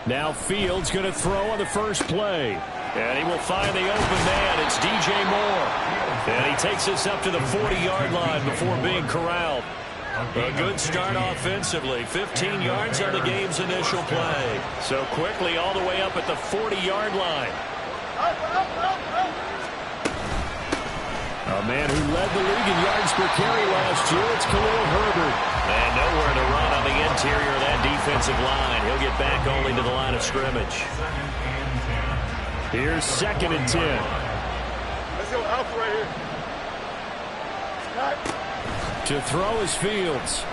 Now Fields going to throw on the first play. And he will find the open man. It's DJ Moore. And he takes us up to the 40-yard line before being corralled. A good start offensively. 15 yards on the game's initial play. So quickly all the way up at the 40-yard line. A man who led the league in yards per carry last year, it's Khalil Herbert. And nowhere to run on the interior of that defensive line. He'll get back only to the line of scrimmage. Here's 2nd and 10. Let's go Alpha right here. To throw is Fields.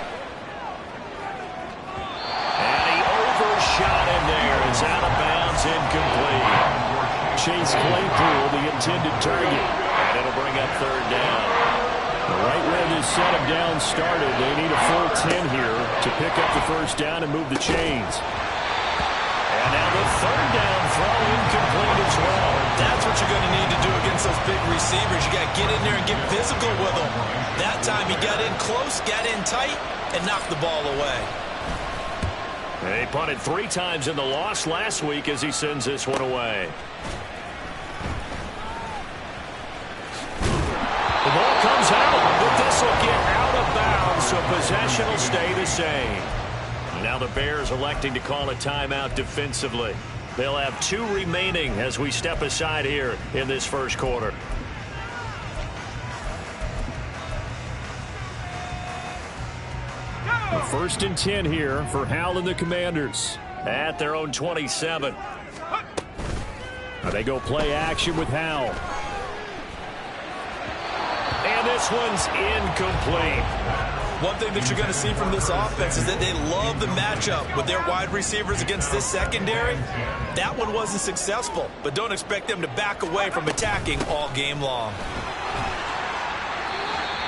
And he overshot him there. It's out of bounds, incomplete. Chase Claypool, the intended target. And it'll bring up 3rd down. Right where this set of downs started, they need a full 10 here to pick up the 1st down and move the chains. And now the 3rd down throw incomplete as well. That's what you're going to need to do against those big receivers. You got to get in there and get physical with them. That time he got in close, got in tight, and knocked the ball away. He punted 3 times in the loss last week as he sends this one away. The ball comes out, but this will get out of bounds, so possession will stay the same. Now the Bears electing to call a timeout defensively. They'll have 2 remaining as we step aside here in this 1st quarter. A 1st and 10 here for Howell and the Commanders at their own 27. Now they go play action with Howell. And this one's incomplete. One thing that you're going to see from this offense is that they love the matchup with their wide receivers against this secondary. That one wasn't successful, but don't expect them to back away from attacking all game long.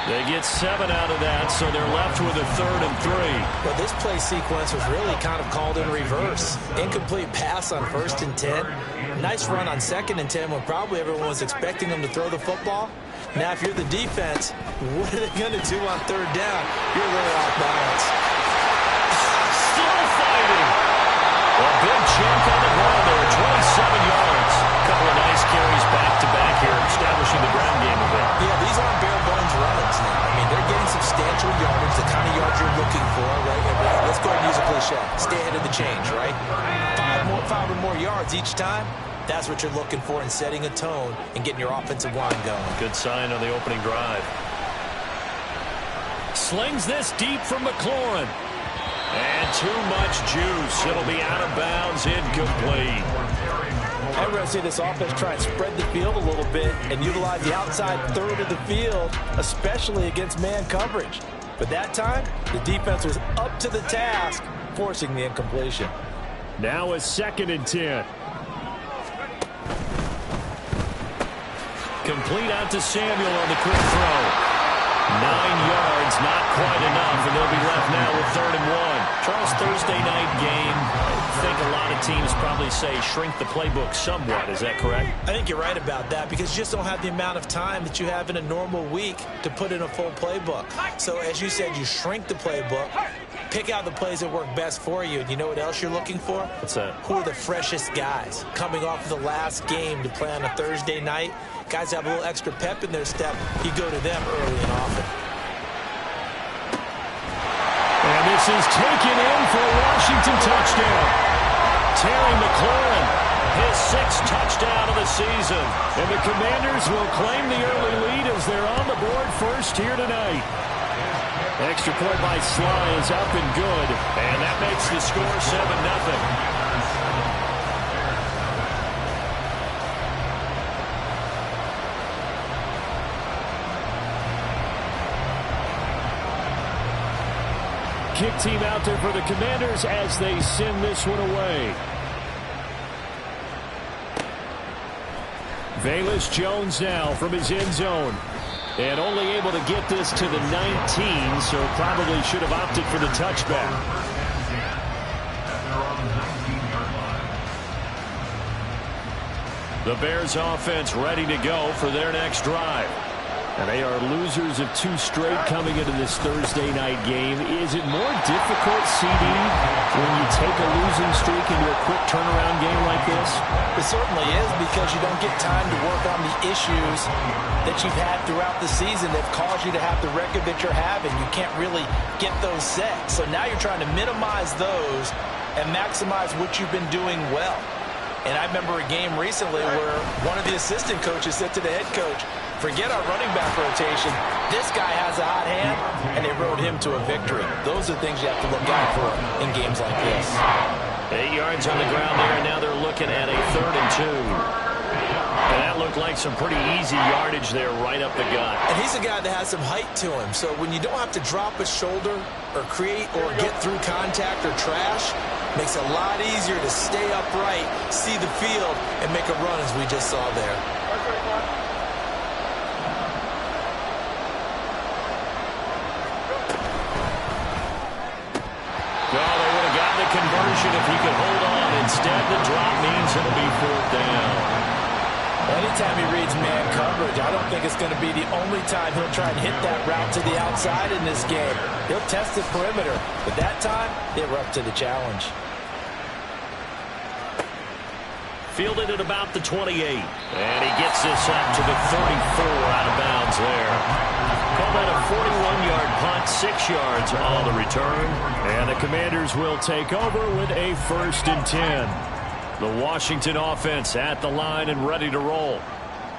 They get 7 out of that, so they're left with a 3rd and 3. Well, this play sequence was really kind of called in reverse. Incomplete pass on 1st and 10. Nice run on 2nd and 10 when probably everyone was expecting them to throw the football. Now, if you're the defense, what are they going to do on 3rd down? You're a little off balance. Still fighting. A big chunk on the ground there, 27 yards. A couple of nice carries back-to-back here, establishing the ground game a bit. Yeah, these aren't bare-bones runs now. I mean, they're getting substantial yardage, the kind of yards you're looking for, right? Let's go ahead and use a cliche. Stay ahead of the change, right? 5 or more yards each time. That's what you're looking for in setting a tone and getting your offensive line going. Good sign on the opening drive. Slings this deep from McLaurin. And too much juice. It'll be out of bounds, incomplete. I'm going to see this offense try and spread the field a little bit and utilize the outside 3rd of the field, especially against man coverage. But that time, the defense was up to the task, forcing the incompletion. Now a 2nd and 10. Complete out to Samuel on the quick throw. 9 yards, not quite enough, and they'll be left now with 3rd and 1. Charles, Thursday night game, I think a lot of teams probably say shrink the playbook somewhat. Is that correct? I think you're right about that because you just don't have the amount of time that you have in a normal week to put in a full playbook. So as you said, you shrink the playbook, pick out the plays that work best for you. And you know what else you're looking for? What's that? Who are the freshest guys coming off of the last game to play on a Thursday night? Guys have a little extra pep in their step. You go to them early and often. And this is taken in for a Washington touchdown. Terry McLaurin, his 6th touchdown of the season. And the Commanders will claim the early lead as they're on the board first here tonight. Extra point by Sly is up and good. And that makes the score 7-0. Kick team out there for the Commanders as they send this one away. Velus Jones now from his end zone. And only able to get this to the 19, so probably should have opted for the touchback. The Bears offense ready to go for their next drive. And they are losers of 2 straight coming into this Thursday night game. Is it more difficult, CD, when you take a losing streak into a quick turnaround game like this? It certainly is, because you don't get time to work on the issues that you've had throughout the season that caused you to have the record that you're having. You can't really get those set. So now you're trying to minimize those and maximize what you've been doing well. And I remember a game recently where one of the assistant coaches said to the head coach, forget our running back rotation. This guy has a hot hand, and they rode him to a victory. Those are things you have to look out for in games like this. 8 yards on the ground there, and now they're looking at a 3rd and 2. And that looked like some pretty easy yardage there right up the gut. And he's a guy that has some height to him. So when you don't have to drop a shoulder or create or get through contact or trash, makes it a lot easier to stay upright, see the field, and make a run as we just saw there. Conversion if he could hold on. Instead, the drop means it'll be 4th down. Anytime he reads man coverage, I don't think it's going to be the only time he'll try and hit that route to the outside in this game. He'll test the perimeter, but that time, they were up to the challenge. Fielded at about the 28. And he gets this up to the 34 out of bounds there. Call that a 41-yard punt, 6 yards on the return. And the Commanders will take over with a 1st and 10. The Washington offense at the line and ready to roll.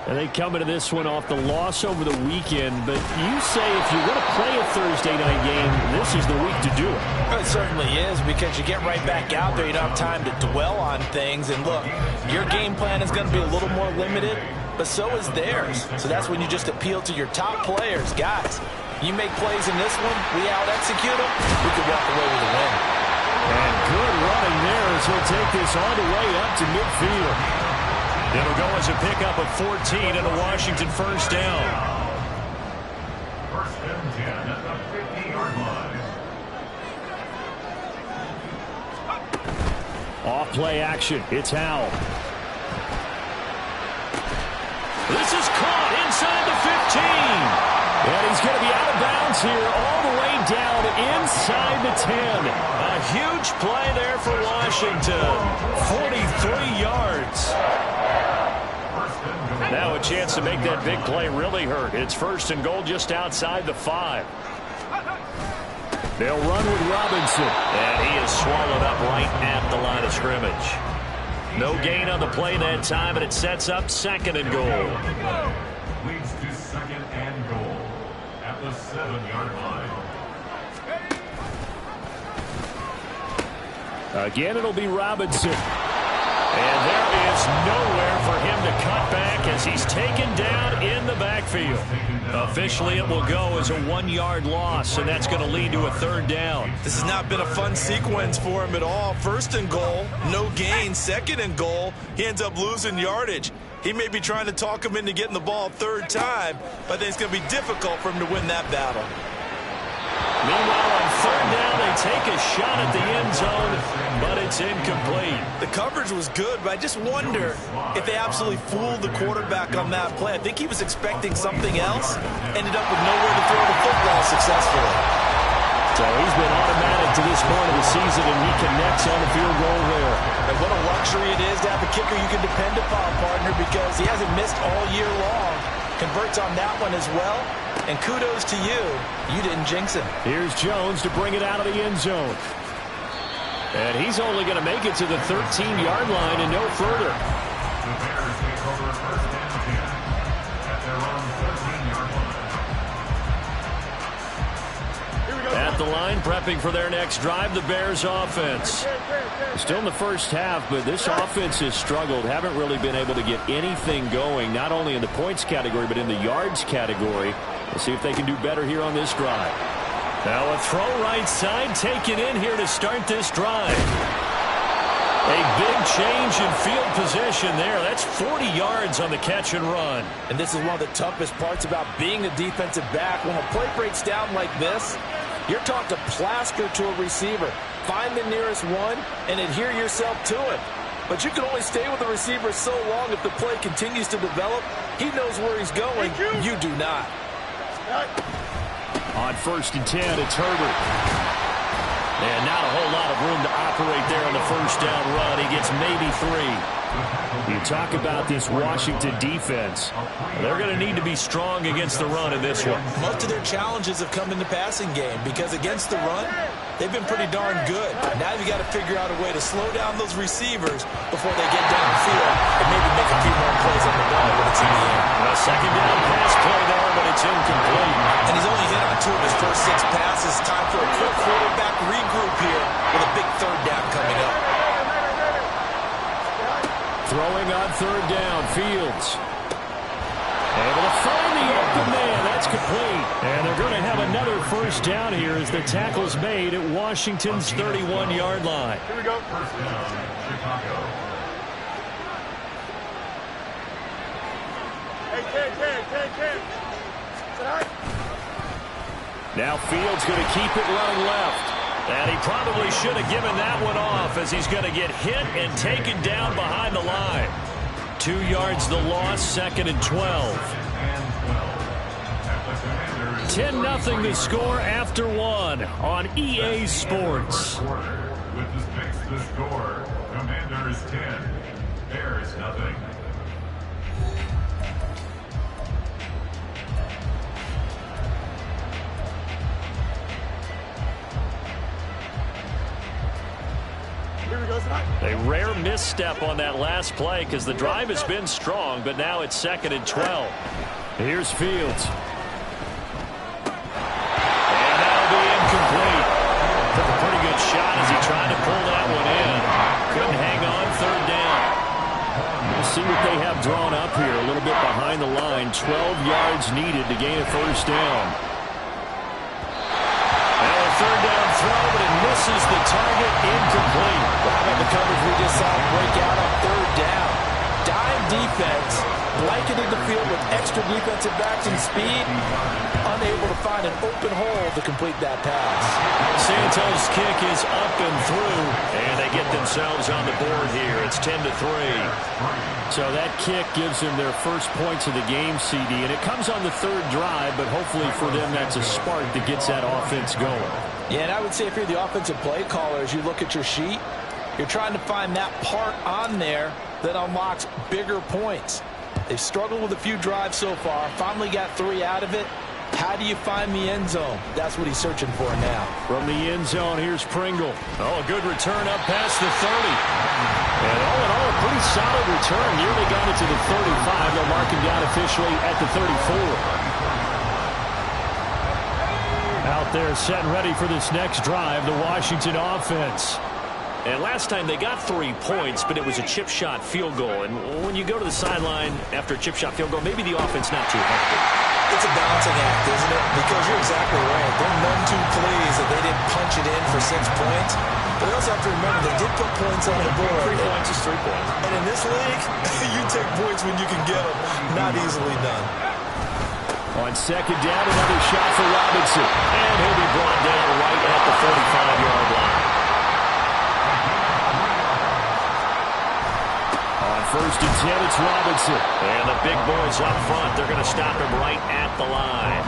And they come into this one off the loss over the weekend. But you say if you're going to play a Thursday night game, this is the week to do it. It certainly is, because you get right back out there. You don't have time to dwell on things. And look, your game plan is going to be a little more limited, but so is theirs. So that's when you just appeal to your top players. Guys, you make plays in this one, we out-execute them, we could walk away with a win. And good running there as he'll take this all the way up to midfield. It'll go as a pickup of 14 and a Washington 1st down. 1st and 10 at the 50-yard line. Off play action. It's Howell. This is caught inside the 15. And he's going to be out of bounds here all the way down inside the 10. A huge play there for Washington. 43 yards. Now a chance to make that big play really hurt. It's 1st and goal just outside the 5. They'll run with Robinson. And he is swallowed up right at the line of scrimmage. No gain on the play that time, and it sets up 2nd and goal. Leads to 2nd and goal at the 7-yard line. Again, it'll be Robinson. And there is nowhere for him to cut back as he's taken down in the backfield. Officially, it will go as a 1-yard loss, and that's going to lead to a 3rd down. This has not been a fun sequence for him at all. 1st and goal, no gain. 2nd and goal, he ends up losing yardage. He may be trying to talk him into getting the ball 3rd time, but I think it's going to be difficult for him to win that battle. Meanwhile, on 3rd down, they take a shot at the end zone, but it's incomplete. The coverage was good, but I just wonder if they absolutely fooled the quarterback on that play. I think he was expecting something else, ended up with nowhere to throw the football successfully. So he's been automatic to this point of the season, and he connects on the field goal there. And what a luxury it is to have a kicker you can depend upon, partner, because he hasn't missed all year long. Converts on that one as well. And kudos to you. You didn't jinx him. Here's Jones to bring it out of the end zone. And he's only going to make it to the 13-yard line and no further. The Bears take over 1st and 10 at their own 13-yard line. At the line, prepping for their next drive, the Bears offense. Still in the first half, but this offense has struggled. Haven't really been able to get anything going, not only in the points category, but in the yards category. We'll see if they can do better here on this drive. Now a throw right side taken in here to start this drive. A big change in field position there. That's 40 yards on the catch and run. And this is one of the toughest parts about being a defensive back. When a play breaks down like this, you're taught to plaster to a receiver. Find the nearest one and adhere yourself to it. But you can only stay with the receiver so long if the play continues to develop. He knows where he's going. You do not. On 1st and 10, it's Herbert. And not a whole lot of room to operate there on the first down run. He gets maybe 3. You talk about this Washington defense. They're going to need to be strong against the run in this one. Most of their challenges have come in the passing game because against the run, they've been pretty darn good. Now you got to figure out a way to slow down those receivers before they get downfield and maybe make a few more plays on the ball when it's in the air. A second down pass play there, but it's incomplete. And he's only hit on 2 of his first 6 passes. Time for a quick quarterback regroup here with a big 3rd down coming up. Throwing on 3rd down, Fields. Able to find the open man. That's complete. And they're going to have another first down here as the tackle's made at Washington's 31-yard line. Here we go. First down, Chicago. Hey, Ken. Now Fields going to keep it running left. And he probably should have given that one off as he's going to get hit and taken down behind the line. 2 yards the loss, 2nd and 12. 10-0 the score after 1 on EA Sports. With the score, Commanders 10, Bears nothing. A rare misstep on that last play because the drive has been strong, but now it's 2nd and 12. Here's Fields. And that'll be incomplete. Took a pretty good shot as he tried to pull that one in. Couldn't hang on, 3rd down. We'll see what they have drawn up here. A little bit behind the line. 12 yards needed to gain a first down. And a 3rd down throw, but it misses the target. Incomplete. How about the coverage we just saw break out on 3rd down? Dime defense, blanketing the field with extra defensive backs and speed, unable to find an open hole to complete that pass. Santos' kick is up and through, and they get themselves on the board here. It's 10-3. So that kick gives them their first points of the game, CD, and it comes on the 3rd drive, but hopefully for them that's a spark that gets that offense going. Yeah, and I would say if you're the offensive play caller, as you look at your sheet, you're trying to find that part on there that unlocks bigger points. They've struggled with a few drives so far, finally got 3 out of it. How do you find the end zone? That's what he's searching for now. From the end zone, here's Pringle. Oh, a good return up past the 30. And all in all, a pretty solid return. Nearly got it to the 35. They'll mark him down officially at the 34. Out there set and ready for this next drive, the Washington offense. And last time they got 3 points, but it was a chip shot field goal. And when you go to the sideline after a chip shot field goal, maybe the offense not too happy. It's a balancing act, isn't it? Because you're exactly right. They're none too pleased that they didn't punch it in for 6 points. But they also have to remember they did put points on the board. 3 points is 3 points. And in this league, you take points when you can get them. Not easily done. On 2nd down, another shot for Robinson. And he'll be brought down right at the 45-yard line. On 1st and 10, it's Robinson. And the big boys up front, they're going to stop him right at the line.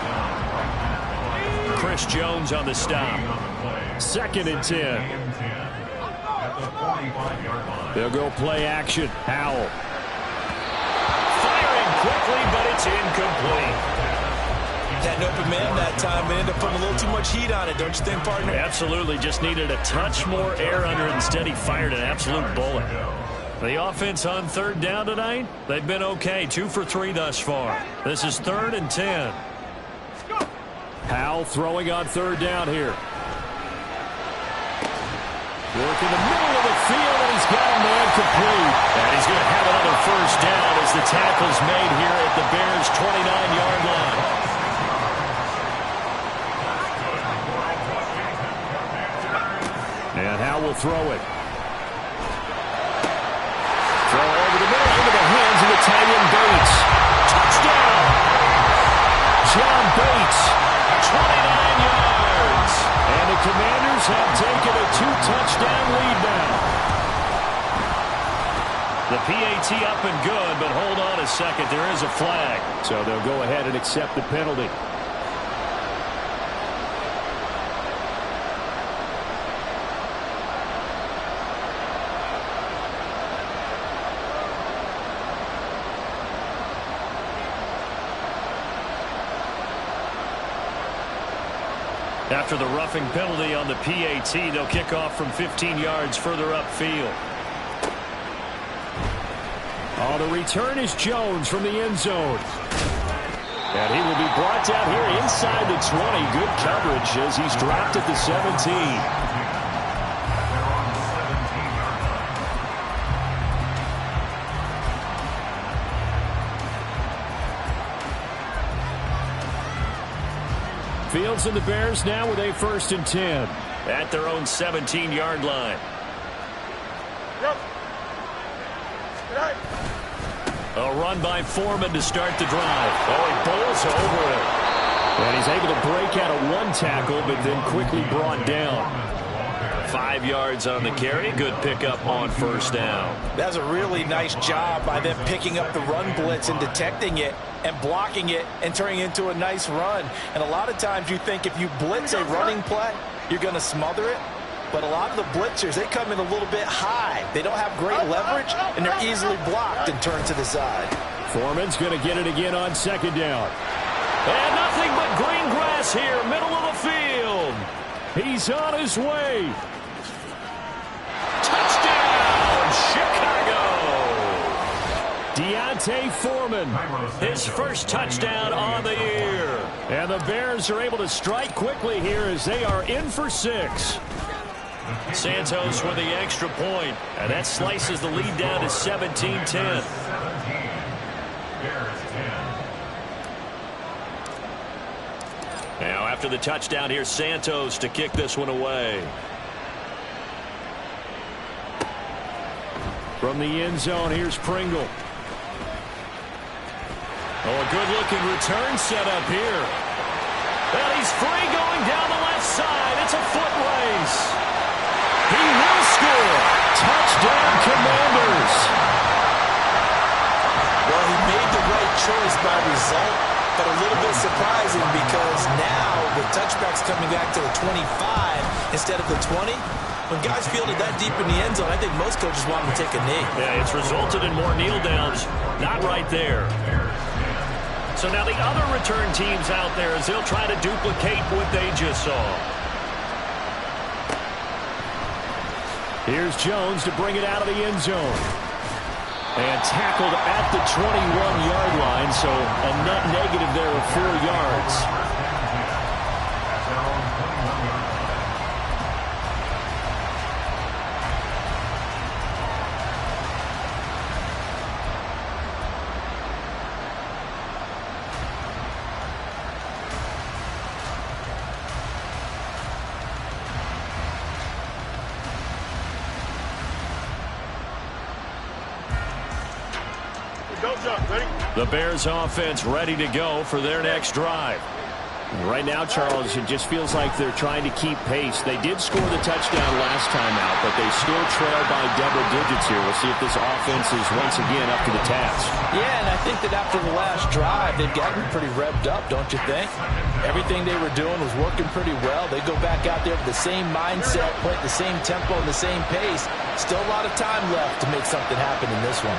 Chris Jones on the stop. 2nd and 10. They'll go play action. Howell. Firing quickly, but it's incomplete. Had an open man that time, but ended up putting a little too much heat on it, don't you think, partner? Absolutely. Just needed a touch more air under it. Instead, he fired an absolute bullet. The offense on 3rd down tonight, they've been okay. 2 for 3 thus far. This is 3rd and 10. Howell throwing on 3rd down here. Work in the middle of the field, and he's got a man complete. And he's going to have another first down as the tackle's made here at the Bears' 29-yard line. And Howell will throw it. Throw over the middle into the hands of the tight end Bates. Touchdown! John Bates, 29 yards. And the Commanders have taken a 2-touchdown lead now. The PAT up and good, but hold on a second. There is a flag. So they'll go ahead and accept the penalty. After the roughing penalty on the PAT, they'll kick off from 15 yards further upfield. Oh, the return is Jones from the end zone. And he will be brought down here inside the 20. Good coverage as he's dropped at the 17. Fields and the Bears now with a 1st and 10 at their own 17-yard line. A run by Foreman to start the drive. Oh, he bowls over it. And he's able to break out of one tackle, but then quickly brought down. 5 yards on the carry. Good pickup on 1st down. That's a really nice job by them picking up the run blitz and detecting it and blocking it and turning it into a nice run. And a lot of times you think if you blitz a running play, you're going to smother it. But a lot of the blitzers, they come in a little bit high. They don't have great leverage, and they're easily blocked and turned to the side. Foreman's going to get it again on 2nd down. And nothing but green grass here, middle of the field. He's on his way. Touchdown, Chicago. Deontay Foreman, his 1st touchdown on the year. And the Bears are able to strike quickly here as they are in for 6. Santos with the extra point, and that slices the lead down to 17-10. Now after the touchdown, here's Santos to kick this one away. From the end zone, here's Pringle. Oh, a good-looking return set up here. Well, he's free going down the left side. It's a foot race. He will score. Touchdown, Commanders. Well, he made the right choice by result, but a little bit surprising because now with touchbacks coming back to the 25 instead of the 20, when guys fielded that deep in the end zone, I think most coaches want them to take a knee. Yeah, it's resulted in more kneel downs. Not right there. So now the other return teams out there as they'll try to duplicate what they just saw. Here's Jones to bring it out of the end zone. And tackled at the 21-yard line, so a net negative there of 4 yards. The Bears offense ready to go for their next drive. Right now, Charles, it just feels like they're trying to keep pace. They did score the touchdown last time out, but they still trail by double digits here. We'll see if this offense is once again up to the task. Yeah, and I think that after the last drive, they've gotten pretty revved up, don't you think? Everything they were doing was working pretty well. They go back out there with the same mindset, play at the same tempo and the same pace. Still a lot of time left to make something happen in this one.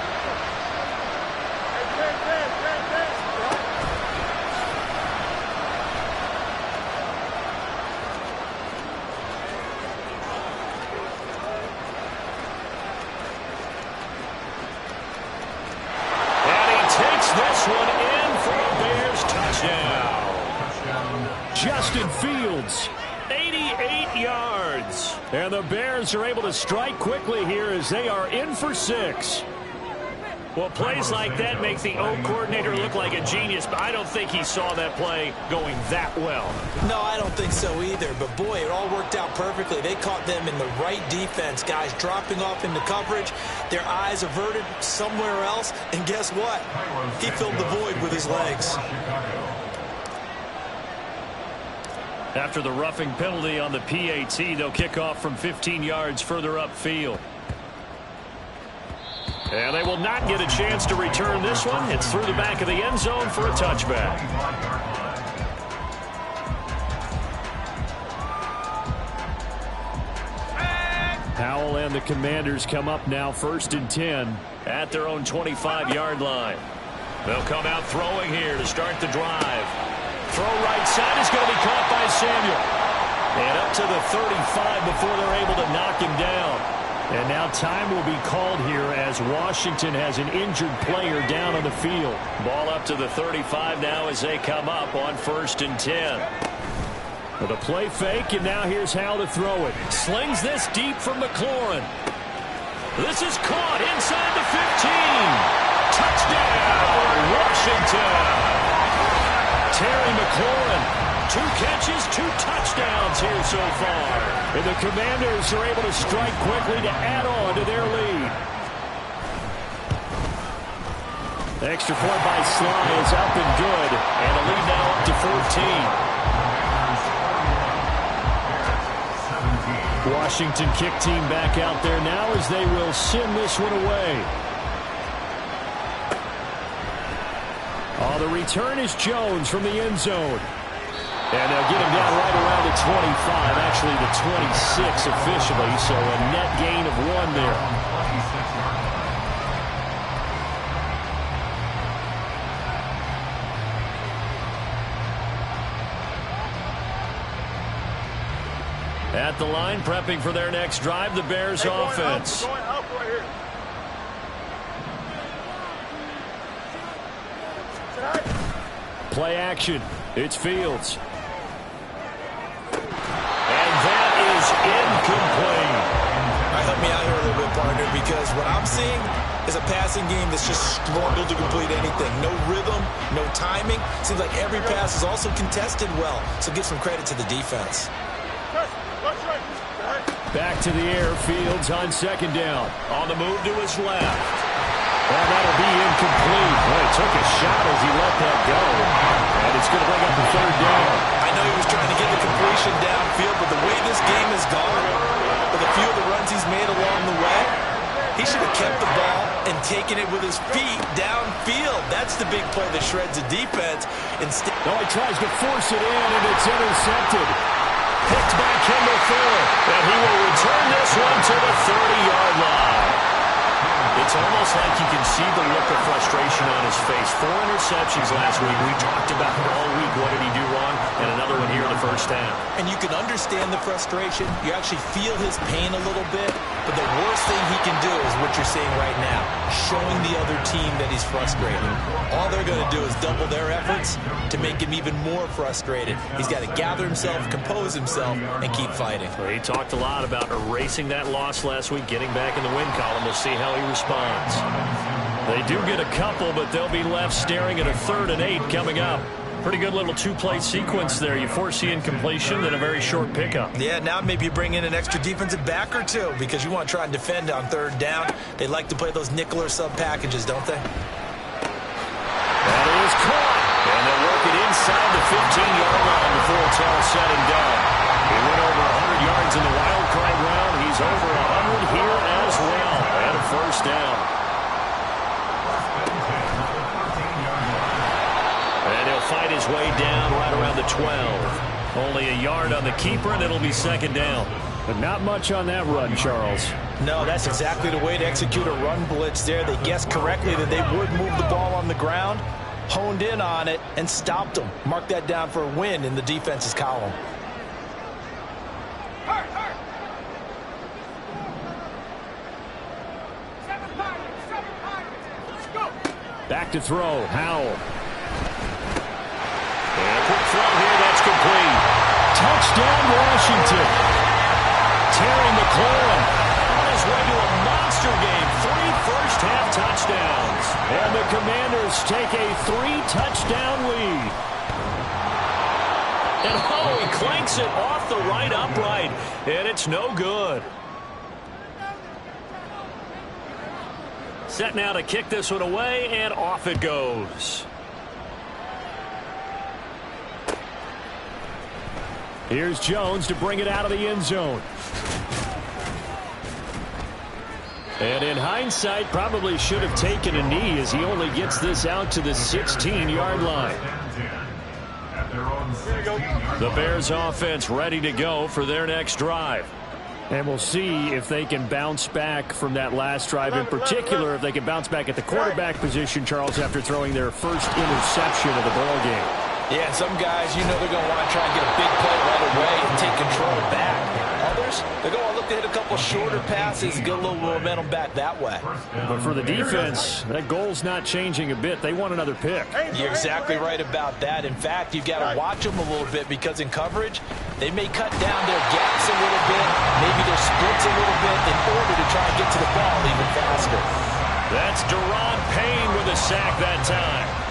Fields, 88 yards. And the Bears are able to strike quickly here as they are in for 6. Well, plays like that make the O coordinator look like a genius, but I don't think he saw that play going that well. No, I don't think so either. But, boy, it all worked out perfectly. They caught them in the right defense, guys dropping off into coverage, their eyes averted somewhere else, and guess what? He filled the void with his legs. After the roughing penalty on the PAT, they'll kick off from 15 yards further upfield. And they will not get a chance to return this one. It's through the back of the end zone for a touchback. Powell and the Commanders come up now 1st and 10 at their own 25-yard line. They'll come out throwing here to start the drive. Throw right side is going to be caught by Samuel. to the 35 before they're able to knock him down. And now time will be called here as Washington has an injured player down on the field. Ball up to the 35 now as they come up on 1st and 10. With a play fake, and now here's how to throw it. Slings this deep from McLaurin. This is caught inside the 15. Touchdown, Washington. Terry McLaurin. 2 catches, 2 touchdowns here so far. And the Commanders are able to strike quickly to add on to their lead. The extra point by Sly is up and good. And a lead now up to 14. Washington kick team back out there now as they will send this one away. The return is Jones from the end zone. And they'll get him down right around the 25, actually the 26 officially, so a net gain of 1 there. At the line, prepping for their next drive, the Bears offense. Going up right here. Play action. It's Fields. Incomplete. Help me out here a little bit, partner, because what I'm seeing is a passing game that's just struggled to complete anything. No rhythm, no timing. Seems like every pass is also contested well, so give some credit to the defense. Back to the air, Fields on 2nd down. On the move to his left. And that'll be incomplete. Well, he took a shot as he let that go. And it's going to bring up the 3rd down. I know he was trying to get the completion downfield, but the way this game has gone, with a few of the runs he's made along the way, he should have kept the ball and taken it with his feet downfield. That's the big play that shreds the defense. Instead, he tries to force it in, and it's intercepted. Picked by Kendall Fuller. And he will return this one to the 30-yard line. It's almost like you can see the look of frustration on his face. 4 interceptions last week. We talked about it all week. What did he do wrong? And another one here in the 1st half. And you can understand the frustration. You actually feel his pain a little bit. But the worst thing he can do is what you're seeing right now, showing the other team that he's frustrated. All they're going to do is double their efforts to make him even more frustrated. He's got to gather himself, compose himself, and keep fighting. Well, he talked a lot about erasing that loss last week, getting back in the win column. We'll see how he responds. They do get a couple, but they'll be left staring at a 3rd and 8 coming up. Pretty good little 2-play sequence there. You foresee incompletion, then a very short pickup. Yeah, now maybe you bring in an extra defensive back or 2 because you want to try and defend on 3rd down. They like to play those nickel or sub packages, don't they? That is caught. And they'll work it inside the 15-yard line before it's all said and done. He went over 100 yards in the wild card round. He's over 100 here as well. And a 1st down. And he'll fight his way down right around the 12. Only a yard on the keeper, and it'll be 2nd down. But not much on that run, Charles. No, that's exactly the way to execute a run blitz there. They guessed correctly that they would move the ball on the ground, honed in on it, and stopped them. Mark that down for a win in the defense's column. Back to throw, Howell. And a quick throw here, that's complete. Touchdown, Washington. Terry McLaurin on his way to a monster game. 3 first-half touchdowns. And the Commanders take a 3-touchdown lead. And he clanks it off the right upright. And it's no good. Set now to kick this one away, and off it goes. Here's Jones to bring it out of the end zone. And in hindsight, probably should have taken a knee as he only gets this out to the 16-yard line. The Bears offense ready to go for their next drive. And we'll see if they can bounce back from that last drive, in particular if they can bounce back at the quarterback position, Charles, after throwing their first interception of the ball game. Yeah, some guys, you know they're going to want to try and get a big play right away and take control back. couple shorter passes, get a little momentum back that way. But for the defense, that goal's not changing a bit. They want another pick. You're exactly right about that. In fact, you've got to watch them a little bit because in coverage, they may cut down their gaps a little bit, maybe their splits a little bit in order to try and get to the ball even faster. That's Deron Payne with a sack that time.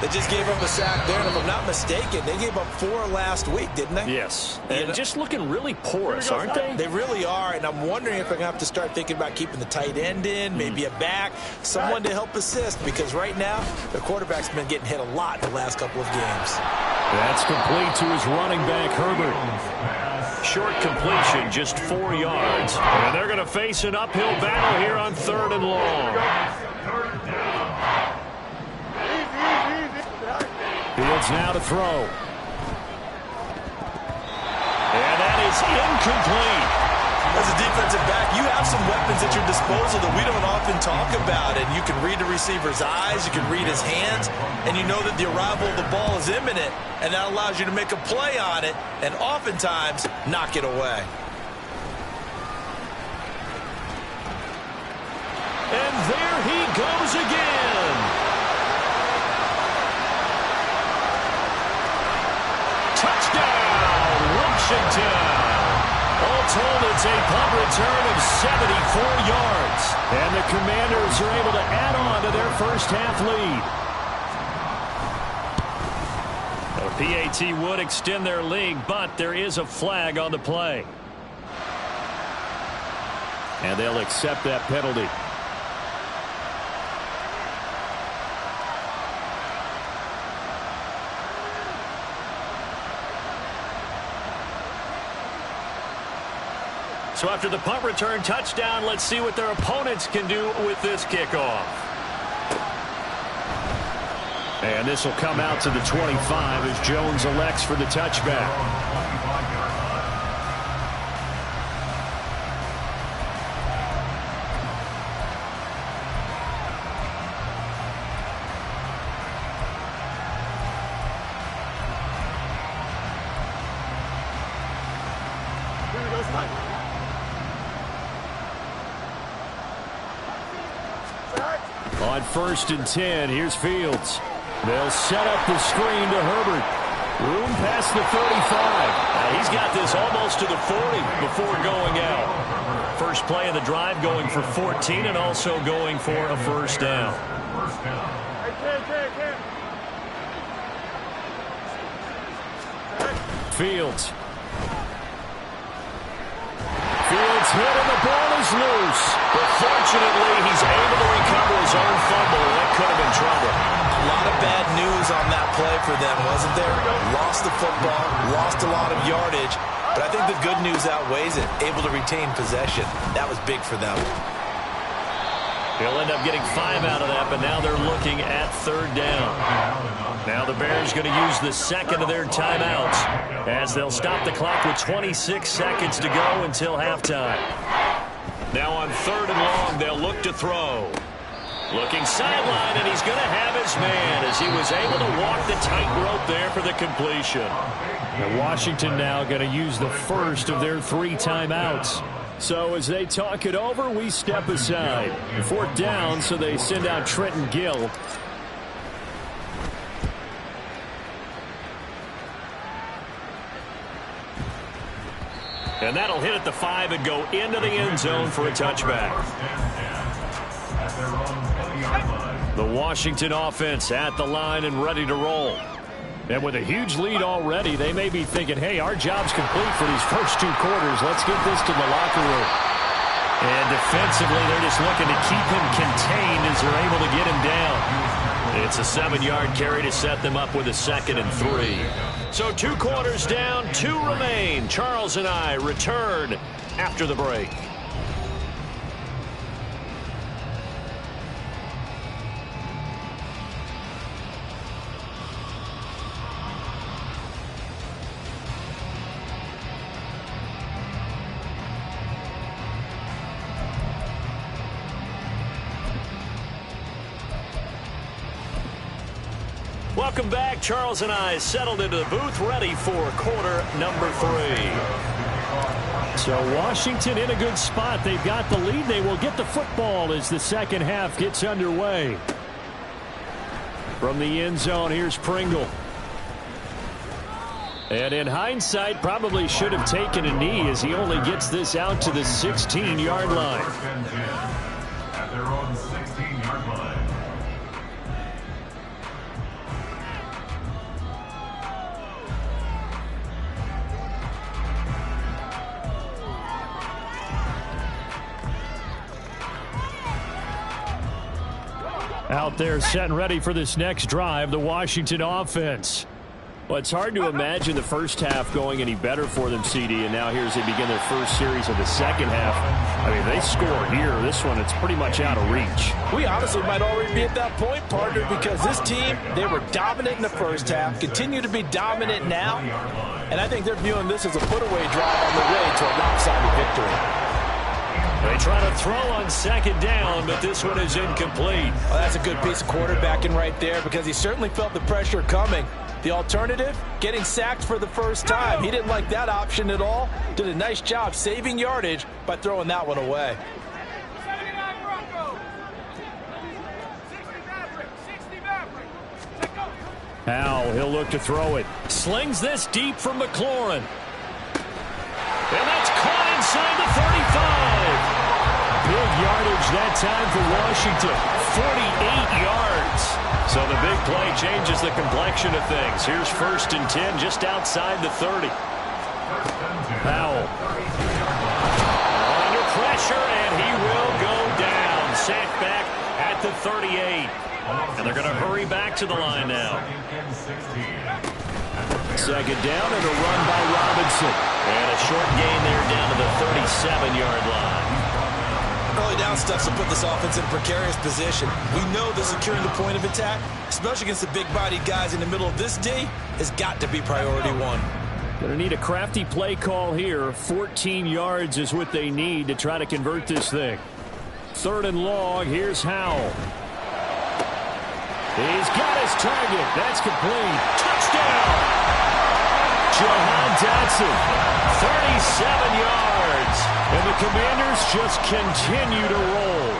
They just gave up a sack there, and if I'm not mistaken, they gave up 4 last week, didn't they? Yes. And just looking really porous, aren't they? They really are, and I'm wondering if they're going to have to start thinking about keeping the tight end in, maybe a back, someone to help assist, because right now, the quarterback's been getting hit a lot the last couple of games. That's complete to his running back, Herbert. Short completion, just 4 yards. And they're going to face an uphill battle here on 3rd and long. Fields now to throw. And that is incomplete. As a defensive back, you have some weapons at your disposal that we don't often talk about. And you can read the receiver's eyes, you can read his hands, and you know that the arrival of the ball is imminent, and that allows you to make a play on it and oftentimes knock it away. And there he goes again. Touchdown, Washington. All told, it's a punt return of 74 yards. And the Commanders are able to add on to their first half lead. A PAT would extend their lead, but there is a flag on the play. And they'll accept that penalty. So after the punt return touchdown, let's see what their opponents can do with this kickoff. And this will come out to the 25 as Jones elects for the touchback. On 1st and 10, here's Fields. They'll set up the screen to Herbert. Room past the 35. He's got this almost to the 40 before going out. First play of the drive going for 14 and also going for a first down. Fields. Fields hit and the ball is loose. But fortunately, he's able to recover his own fumble. That could have been trouble. A lot of bad news on that play for them, wasn't there? Lost the football, lost a lot of yardage. But I think the good news outweighs it. Able to retain possession. That was big for them. They'll end up getting 5 out of that, but now they're looking at 3rd down. Now the Bears going to use the second of their timeouts as they'll stop the clock with 26 seconds to go until halftime. Now on 3rd and long, they'll look to throw. Looking sideline, and he's going to have his man as he was able to walk the tightrope there for the completion. Now Washington now going to use the first of their 3 timeouts. So as they talk it over, we step aside. 4th down, so they send out Trenton Gill. And that'll hit at the 5 and go into the end zone for a touchback. The Washington offense at the line and ready to roll. And with a huge lead already, they may be thinking, hey, our job's complete for these first 2 quarters. Let's get this to the locker room. And defensively, they're just looking to keep him contained as they're able to get him down. It's a 7-yard carry to set them up with a 2nd and 3. So 2 quarters down, 2 remain. Charles and I return after the break. Welcome back. Charles and I settled into the booth, ready for quarter number 3. So Washington in a good spot. They've got the lead. They will get the football as the second half gets underway. From the end zone, here's Pringle. And in hindsight, probably should have taken a knee as he only gets this out to the 16-yard line. At their own 16-yard line. Out there set and ready for this next drive, the Washington offense. Well, it's hard to imagine the first half going any better for them, CD, and now here as they begin their first series of the second half. I mean, they score here. This one, it's pretty much out of reach. We honestly might already be at that point, partner, because this team, they were dominant in the first half, continue to be dominant now, and I think they're viewing this as a put-away drive on the way to a lopsided victory. They try to throw on second down, but this one is incomplete. Well, that's a good piece of quarterbacking right there because he certainly felt the pressure coming. The alternative, getting sacked for the first time. He didn't like that option at all. Did a nice job saving yardage by throwing that one away. Howell, he'll look to throw it. Slings this deep from McLaurin. And that's caught inside the 35. Big yardage that time for Washington. 48 yards. So the big play changes the complexion of things. Here's 1st and 10 just outside the 30. Howell. Under pressure, and he will go down. Sacked back at the 38. And they're going to hurry back to the line now. Second down and a run by Robinson. And a short gain there down to the 37-yard line. Early down stuff to put this offense in a precarious position. We know that securing the point of attack, especially against the big-bodied guys in the middle of this D, has got to be priority one. Going to need a crafty play call here. 14 yards is what they need to try to convert this thing. 3rd and long. Here's Howell. He's got his target. That's complete. Touchdown! Jahan Dotson, 37 yards. And the Commanders just continue to roll.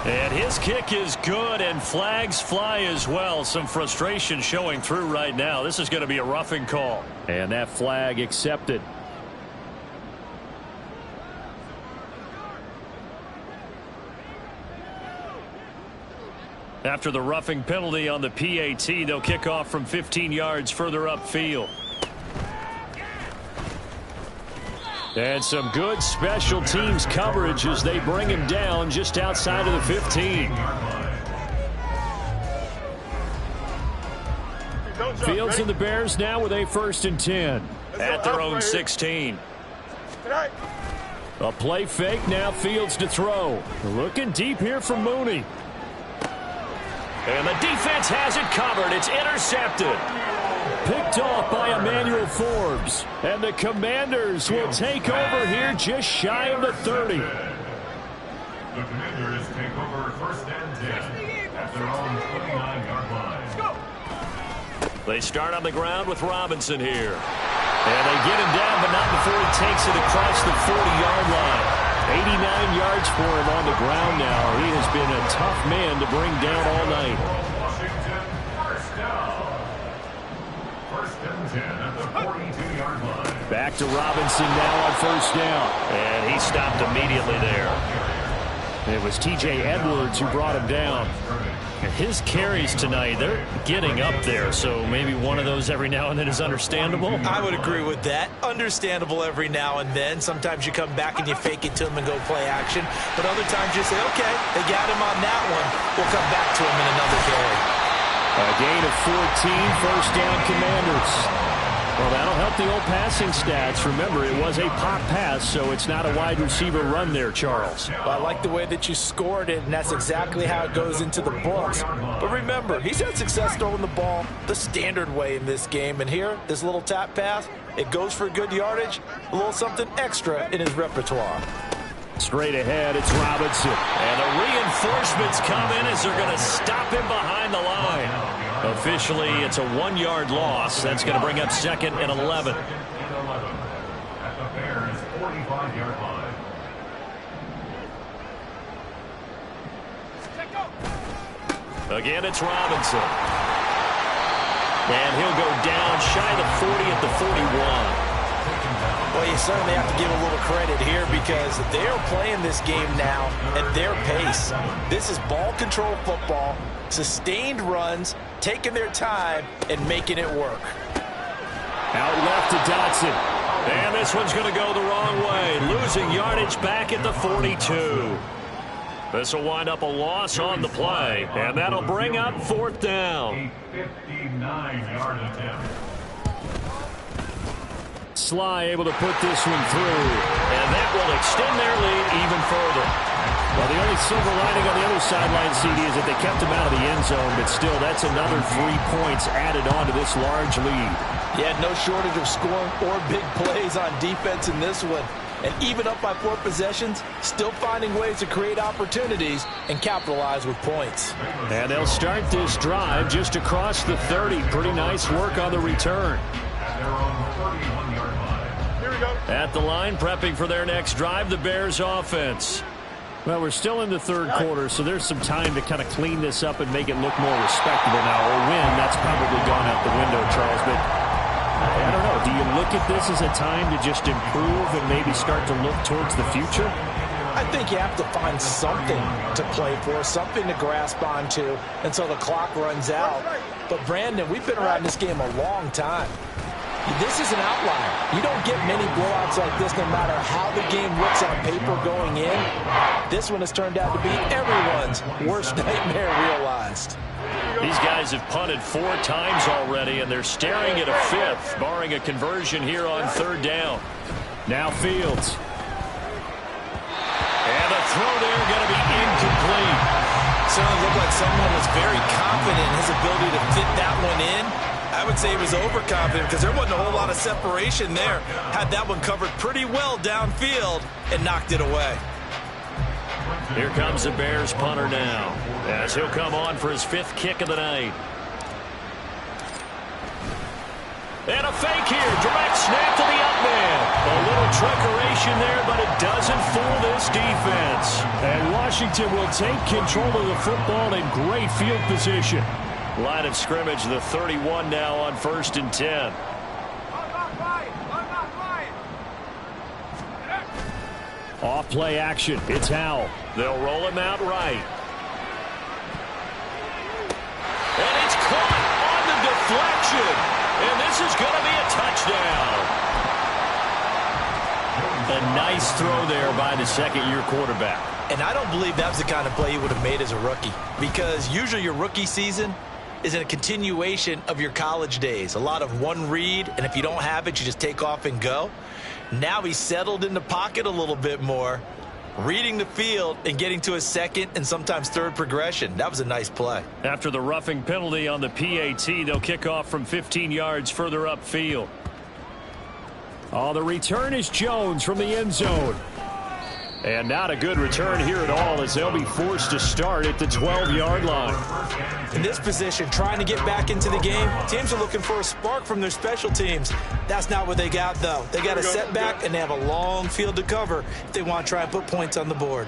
And his kick is good, and flags fly as well. Some frustration showing through right now. This is going to be a roughing call. And that flag accepted. After the roughing penalty on the PAT, they'll kick off from 15 yards further upfield. And some good special teams coverage as they bring him down just outside of the 15. Fields and the Bears now with a 1st and 10 at their own 16. A play fake, now Fields to throw. Looking deep here from Mooney. And the defense has it covered. It's intercepted. Picked off by Emmanuel Forbes. And the Commanders will take over here just shy of the 30. The Commanders take over 1st and 10 at their own 29-yard line. They start on the ground with Robinson here. And they get him down, but not before he takes it across the 40-yard line. 89 yards for him on the ground now. He has been a tough man to bring down all night. Washington, 1st down. 1st and 10 at the 42-yard line. Back to Robinson now on 1st down. And he stopped immediately there. It was T.J. Edwards who brought him down. And his carries tonight, they're getting up there, so maybe one of those every now and then is understandable. I would agree with that. Understandable every now and then. Sometimes you come back and you fake it to him and go play action. But other times you say, okay, they got him on that one. We'll come back to him in another carry. A gain of 14, 1st down Commanders. Well, that'll help the old passing stats. Remember, it was a pop pass, so it's not a wide receiver run there, Charles. Well, I like the way that you scored it, and that's exactly how it goes into the books. But remember, he's had success throwing the ball the standard way in this game. And here, this little tap pass, it goes for good yardage, a little something extra in his repertoire. Straight ahead, it's Robinson. And the reinforcements come in as they're going to stop him behind the line. Officially, it's a 1-yard loss. That's going to bring up 2nd and 11. At the Bears' 45-yard line. Again, it's Robinson. And he'll go down shy of the 40 at the 41. Well, you certainly have to give a little credit here because they're playing this game now at their pace. This is ball control football, sustained runs, taking their time, and making it work. Out left to Dotson. And this one's going to go the wrong way. Losing yardage back at the 42. This will wind up a loss on the play. And that'll bring up 4th down. A 59-yard attempt. Sly able to put this one through. And that will extend their lead even further. Well, the only silver lining on the other sideline, CD, is that they kept him out of the end zone. But still, that's another 3 points added on to this large lead. Yeah, no shortage of scoring or big plays on defense in this one. And even up by 4 possessions, still finding ways to create opportunities and capitalize with points. And they'll start this drive just across the 30. Pretty nice work on the return. At their own 31-yard line. Here we go. At the line, prepping for their next drive, the Bears offense. Well, we're still in the 3rd quarter, so there's some time to kind of clean this up and make it look more respectable now. Or win, that's probably gone out the window, Charles. But I don't know. Do you look at this as a time to just improve and maybe start to look towards the future? I think you have to find something to play for, something to grasp onto until the clock runs out. But, Brandon, we've been around this game a long time. This is an outlier. You don't get many blowouts like this no matter how the game looks on paper going in. This one has turned out to be everyone's worst nightmare realized. These guys have punted 4 times already, and they're staring at a 5th, barring a conversion here on 3rd down. Now Fields. And the throw there going to be incomplete. Certainly looked like someone was very confident in his ability to fit that one in. I would say he was overconfident because there wasn't a whole lot of separation there. Had that one covered pretty well downfield and knocked it away. Here comes the Bears punter now, as he'll come on for his 5th kick of the night. And a fake here, direct snap to the up man. A little trickeration there, but it doesn't fool this defense. And Washington will take control of the football in great field position. Line of scrimmage, the 31 now on 1st and 10. Off play action. It's Howell. They'll roll him out right. And it's caught on the deflection. And this is going to be a touchdown. A nice throw there by the 2nd-year quarterback. And I don't believe that's the kind of play you would have made as a rookie. Because usually your rookie season is a continuation of your college days. A lot of one read, and if you don't have it, you just take off and go. Now he's settled in the pocket a little bit more, reading the field and getting to his 2nd and sometimes 3rd progression. That was a nice play. After the roughing penalty on the PAT, they'll kick off from 15 yards further upfield. Oh, the return is Jones from the end zone. And not a good return here at all as they'll be forced to start at the 12-yard line. In this position, trying to get back into the game, teams are looking for a spark from their special teams. That's not what they got, though. They got a setback, and they have a long field to cover if they want to try and put points on the board.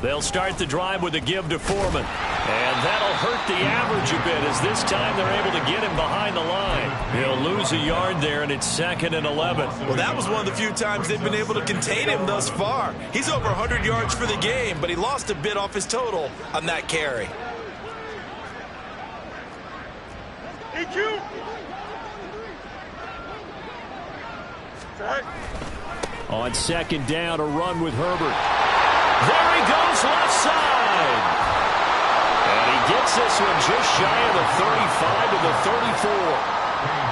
They'll start the drive with a give to Foreman. And that'll hurt the average a bit as this time they're able to get him behind the line. He'll lose a yard there, and it's 2nd and 11. Well, that was one of the few times they've been able to contain him thus far. He's over 100 yards for the game, but he lost a bit off his total on that carry. EQ. On 2nd down, a run with Herbert. There he goes left side. And he gets this one just shy of the 35 to the 34.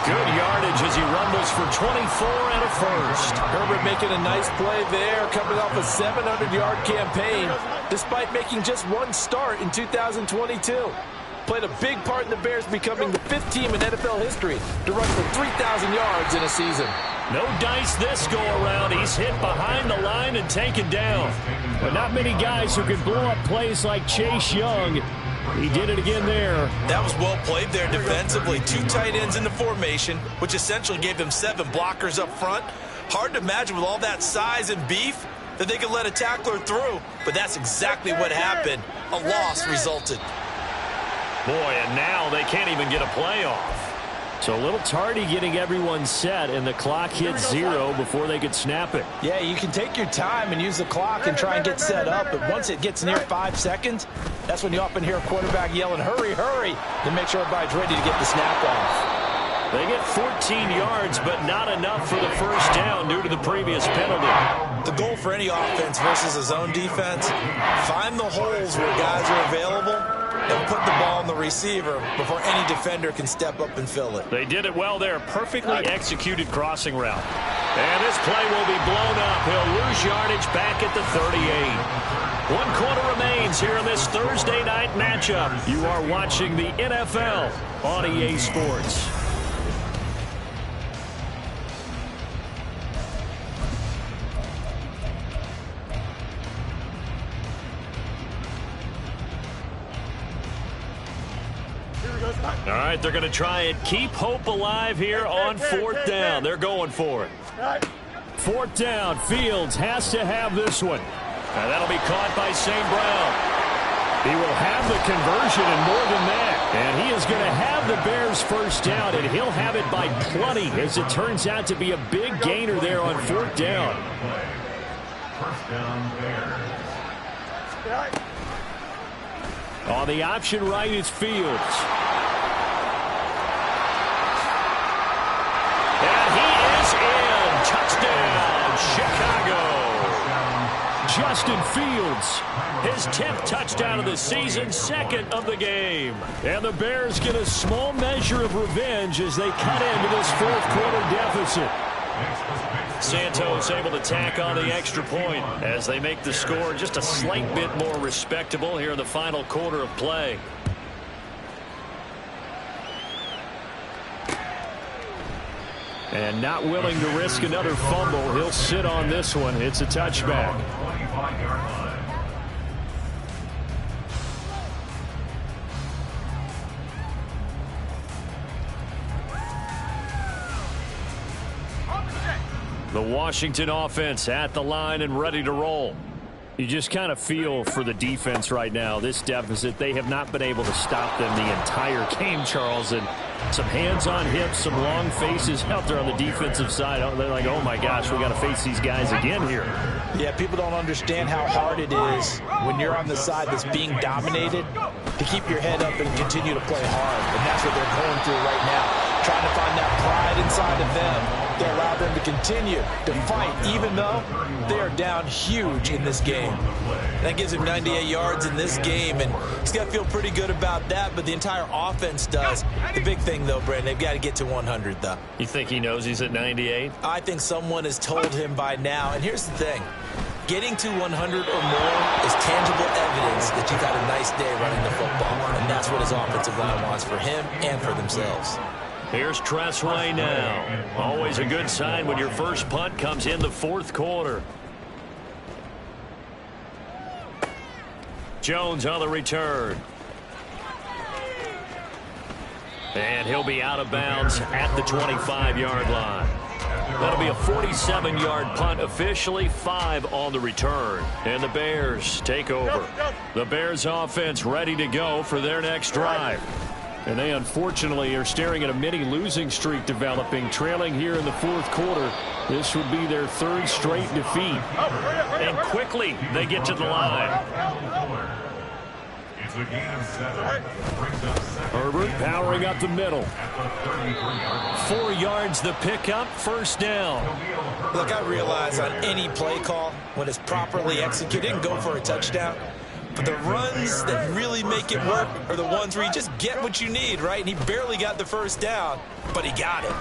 Good yardage as he rumbles for 24 and a 1st. Herbert making a nice play there, coming off a 700-yard campaign, despite making just 1 start in 2022. played a big part in the Bears becoming the 5th team in NFL history to run for 3,000 yards in a season. No dice this go-around. He's hit behind the line and taken down. But not many guys who can blow up plays like Chase Young. He did it again there. That was well played there defensively. 2 tight ends in the formation, which essentially gave them 7 blockers up front. Hard to imagine with all that size and beef that they could let a tackler through. But that's exactly what happened. A loss resulted. Boy, and now they can't even get a play off. So a little tardy getting everyone set, and the clock hits 0 before they could snap it. Yeah, you can take your time and use the clock and try and get set up, but once it gets near 5 seconds, that's when you often hear a quarterback yelling, hurry, hurry, to make sure everybody's ready to get the snap off. They get 14 yards, but not enough for the first down due to the previous penalty. The goal for any offense versus a zone defense, find the holes where guys are available and put the ball on the receiver before any defender can step up and fill it. They did it well there. Perfectly executed crossing route. And this play will be blown up. He'll lose yardage back at the 38. 1 quarter remains here in this Thursday night matchup. You are watching the NFL on EA Sports. All right, they're going to try and keep hope alive here on 4th down. They're going for it. 4th down. Fields has to have this one. And that'll be caught by St. Brown. He will have the conversion and more than that. And he is going to have the Bears first down, and he'll have it by plenty as it turns out to be a big gainer there on 4th down. First down, Bears. On the option right is Fields. And he is in. Touchdown, Chicago. Justin Fields, his 10th touchdown of the season, 2nd of the game. And the Bears get a small measure of revenge as they cut into this 4th quarter deficit. Santos able to tack on the extra point as they make the score just a slight bit more respectable here in the final quarter of play. And not willing to risk another fumble, he'll sit on this one. It's a touchback. 25-yard line. The Washington offense at the line and ready to roll. You just kind of feel for the defense right now. This deficit, they have not been able to stop them the entire game, Charles. And some hands on hips, some long faces out there on the defensive side. They're like, oh my gosh, we got to face these guys again here. Yeah, people don't understand how hard it is when you're on the side that's being dominated to keep your head up and continue to play hard. And that's what they're going through right now. Trying to find that pride inside of them to allow them to continue to fight, even though they are down huge in this game. That gives him 98 yards in this game, and he's got to feel pretty good about that, but the entire offense does. The big thing, though, Brandon, they've got to get to 100, though. You think he knows he's at 98? I think someone has told him by now, and here's the thing. Getting to 100 or more is tangible evidence that you've had a nice day running the football, and that's what his offensive line wants for him and for themselves. Here's Tressway now. Always a good sign when your first punt comes in the 4th quarter. Jones on the return. And he'll be out of bounds at the 25-yard line. That'll be a 47-yard punt officially, 5 on the return. And the Bears take over. The Bears offense ready to go for their next drive. And they unfortunately are staring at a mini losing streak developing, trailing here in the 4th quarter. This would be their 3rd straight defeat. And quickly they get to the line. It's a gain of 7. Herbert powering up the middle. 4 yards the pickup, first down. Look, I realize on any play call, when it's properly executed, go for a touchdown. But the runs that really make it work are the ones where you just get what you need, right? And he barely got the first down, but he got it.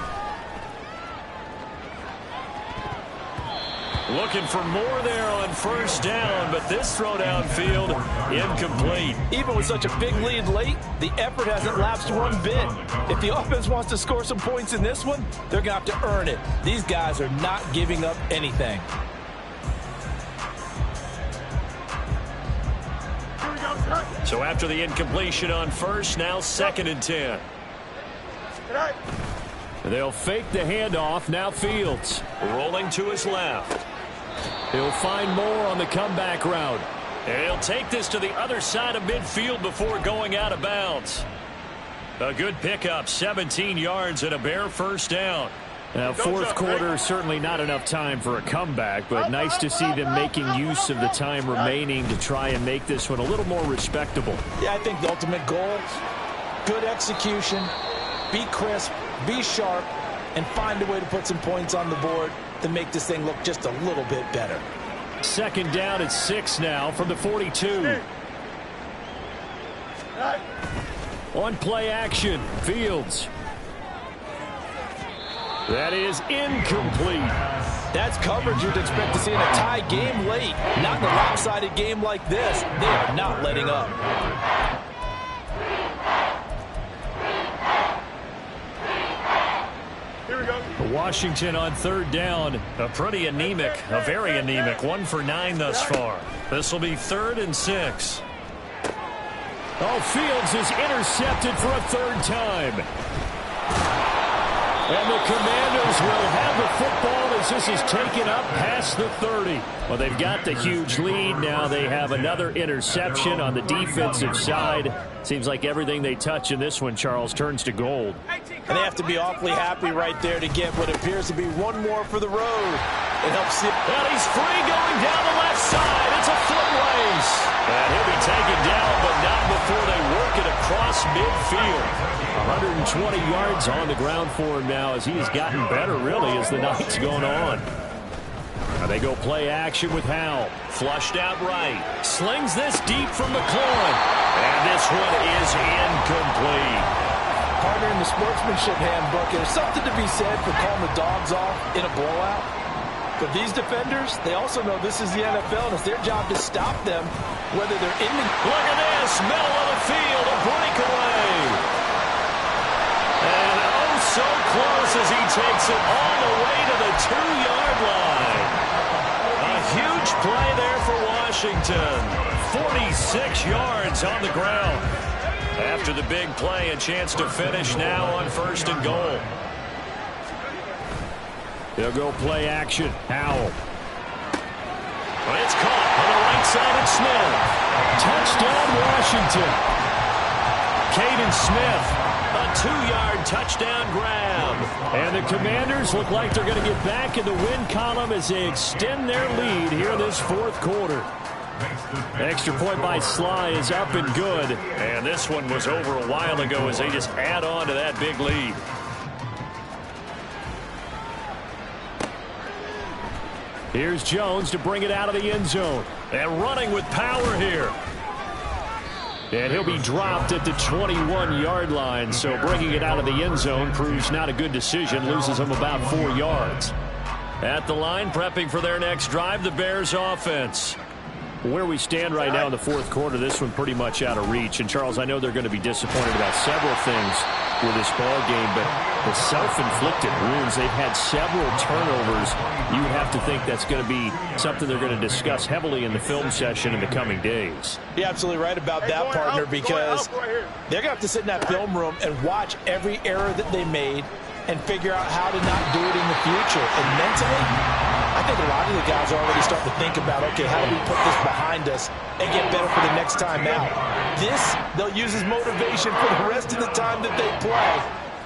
Looking for more there on first down, but this throw downfield incomplete. Even with such a big lead late, the effort hasn't lapsed one bit. If the offense wants to score some points in this one, they're going to have to earn it. These guys are not giving up anything. So after the incompletion on first, now 2nd and 10. They'll fake the handoff. Now Fields rolling to his left. He'll find more on the comeback route. And he'll take this to the other side of midfield before going out of bounds. A good pickup, 17 yards and a bare first down. Now, fourth quarter, certainly not enough time for a comeback, but nice to see them making use of the time remaining to try and make this one a little more respectable. Yeah, I think the ultimate goal, good execution, be crisp, be sharp, and find a way to put some points on the board to make this thing look just a little bit better. 2nd down at 6 now from the 42. On play action, Fields. That is incomplete. That's coverage you'd expect to see in a tie game late. Not in a lopsided game like this. They are not letting up. Here we go. Washington on 3rd down. A very anemic. 1 for 9 thus far. This will be 3rd and 6. Oh, Fields is intercepted for a 3rd time. And the Commanders will have the football as this is taken up past the 30. Well, they've got the huge lead. Now they have another interception on the defensive side. Seems like everything they touch in this one, Charles, turns to gold. And they have to be awfully happy right there to get what appears to be one more for the road. It helps see. Well, he's free going down the left side. It's a foot race. And he'll be taken down, but not before they work it across midfield. 120 yards on the ground for him now as he has gotten better, really, as the night's going on. Now they go play action with Howell. Flushed out right. Slings this deep from McLaurin. And this one is incomplete. Partner, in the sportsmanship handbook, there's something to be said for calling the dogs off in a blowout. But these defenders, they also know this is the NFL, and it's their job to stop them, whether they're in the... Look at this, middle of the field, a breakaway. And oh, so close as he takes it all the way to the 2-yard line. A huge play there for Washington. 46 yards on the ground. After the big play, a chance to finish now on 1st and goal. They'll go play action. Howell. Well, it's caught on the right side of Smith. Touchdown, Washington. Caden Smith, a 2-yard touchdown grab. And the Commanders look like they're going to get back in the win column as they extend their lead here in this 4th quarter. Extra point by Sly is up and good. And this one was over a while ago as they just add on to that big lead. Here's Jones to bring it out of the end zone. And running with power here. And he'll be dropped at the 21-yard line. So bringing it out of the end zone proves not a good decision. Loses him about 4 yards. At the line, prepping for their next drive, the Bears offense. Where we stand right now in the 4th quarter, this one pretty much out of reach. And, Charles, I know they're going to be disappointed about several things with this ball game, but the self-inflicted wounds, they've had several turnovers. You would have to think that's going to be something they're going to discuss heavily in the film session in the coming days. You're absolutely right about that, partner, because they're going to have to sit in that film room and watch every error that they made and figure out how to not do it in the future. And mentally, I think a lot of the guys are already starting to think about, okay, how do we put this behind us and get better for the next time out? This, they'll use as motivation for the rest of the time that they play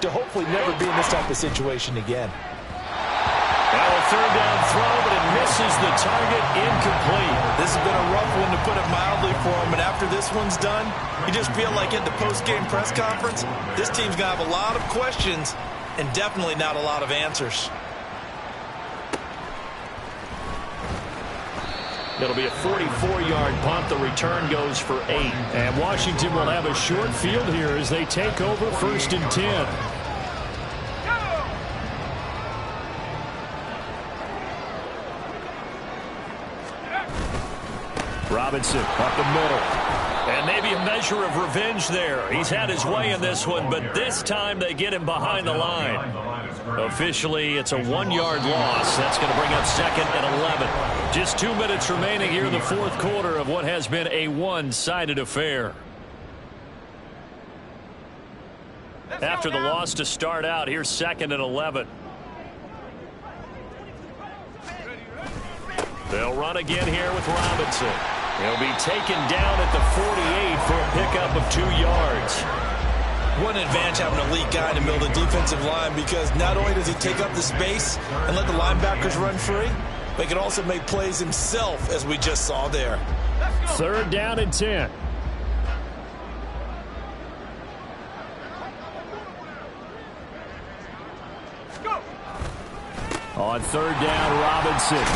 to hopefully never be in this type of situation again. Now a 3rd down throw, but it misses the target, incomplete. This has been a rough one, to put it mildly, for him. And after this one's done, you just feel like at the post-game press conference, this team's going to have a lot of questions and definitely not a lot of answers. It'll be a 44-yard punt. The return goes for 8. And Washington will have a short field here as they take over 1st and 10. Robinson up the middle. And maybe a measure of revenge there. He's had his way in this one, but this time they get him behind the line. Officially, it's a 1-yard loss. That's going to bring up 2nd and 11. Just 2 minutes remaining here in the fourth quarter of what has been a one-sided affair. After the loss to start out, here's 2nd and 11. They'll run again here with Robinson. He'll be taken down at the 48 for a pickup of 2 yards. What an advantage having an elite guy in the middle of the defensive line, because not only does he take up the space and let the linebackers run free, but he can also make plays himself, as we just saw there. 3rd down and 10. On 3rd down, Robinson.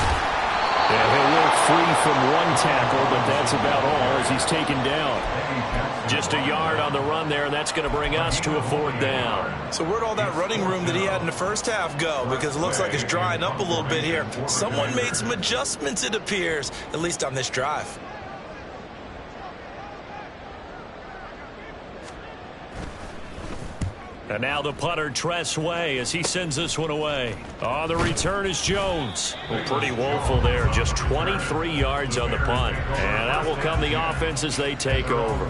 And he'll work free from 1 tackle, but that's about all as he's taken down. Just a yard on the run there, and that's going to bring us to a 4th down. So where'd all that running room that he had in the first half go? Because it looks like it's drying up a little bit here. Someone made some adjustments, it appears, at least on this drive. And now the punter, Tress Way, as he sends this one away. On the return is Jones. Well, pretty woeful there. Just 23 yards on the punt. And that will come the offense as they take over.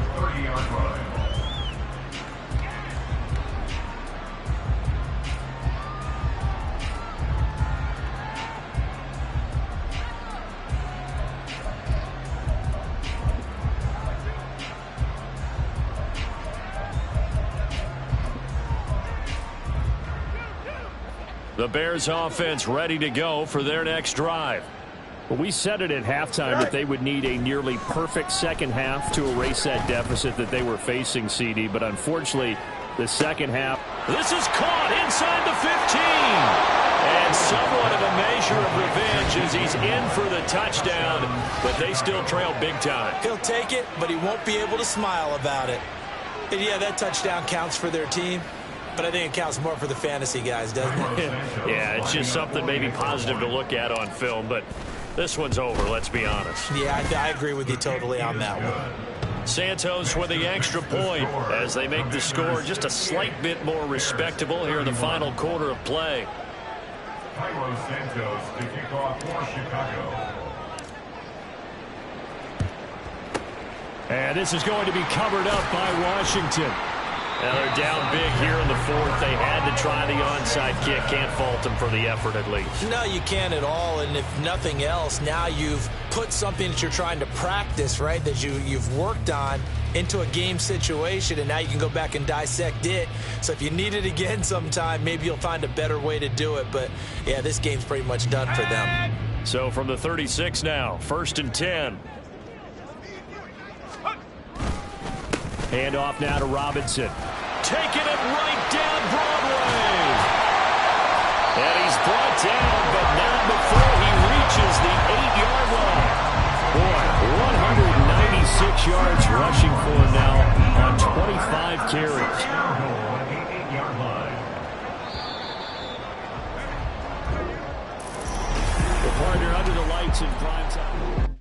The Bears offense ready to go for their next drive. Well, we said it at halftime that they would need a nearly perfect second half to erase that deficit that they were facing, CD. But unfortunately, the second half. This is caught inside the 15. And somewhat of a measure of revenge as he's in for the touchdown. But they still trail big time. He'll take it, but he won't be able to smile about it. And yeah, that touchdown counts for their team. But I think it counts more for the fantasy guys, doesn't it? Yeah, it's just something maybe positive to look at on film, but this one's over, let's be honest. Yeah, I agree with you totally on that one. Santos with the extra point as they make the score just a slight bit more respectable here in the final quarter of play. Cairo Santos to kick off for Chicago. And this is going to be covered up by Washington. Now they're down big here in the fourth. They had to try the onside kick. Can't fault them for the effort at least. No, you can't at all. And if nothing else, now you've put something that you're trying to practice, right, that you've worked on into a game situation, and now you can go back and dissect it. So if you need it again sometime, maybe you'll find a better way to do it. But, yeah, this game's pretty much done for them. So from the 36 now, 1st and 10. Hand off now to Robinson. Taking it right down Broadway. And he's brought down, but not before he reaches the 8-yard line. Boy, 196 yards rushing for him now on 25 carries. The partner under the lights in prime time.